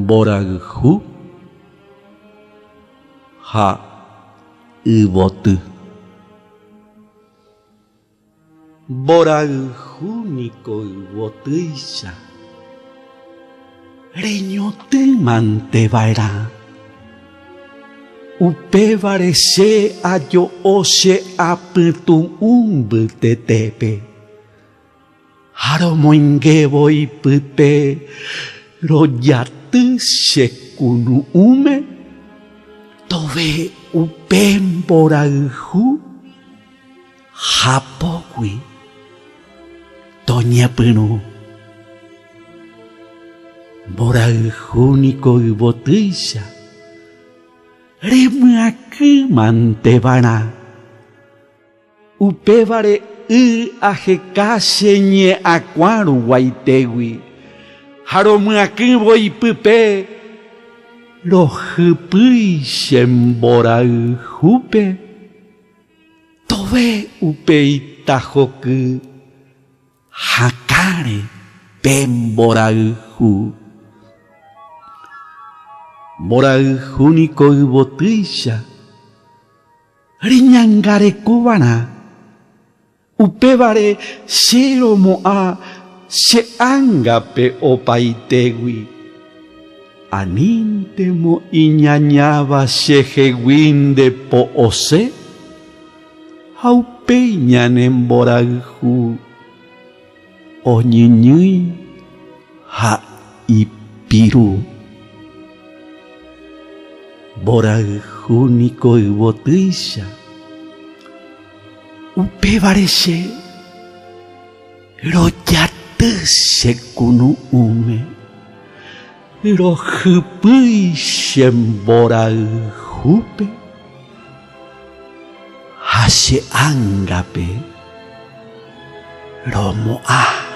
Boraghu ha ubotu. Boraghu niko ubotuisha. Reñote mantevaera. Upevare se ayo ose apytu umbytetépe. Haromoingévo ipype rojaty che kunu'ũme tove upe mborayhu hapógui toñepyrũ. Mborayhu niko yvotýicha remyaký manteva'erã. Upévare ahekáche ñe'ãkuã ruguaitegui ha romyakývo ipype rohypýi che mborayhúpe tove upe itahoky hakãre pe mborayhu. Mborayhu niko yvotýicha reñangarekúvarã. Upévare che romo'ã che ángape opaitegui. Aníntemo iñañáva cheheguínte po ose ha upéi ñane mborayhu oñeñýi ha ipirũ. Mborayhu niko yvotýicha upévare che rojaty che kunu'ũme rohypýi che mborayhúpe ha che ángape romo'ã.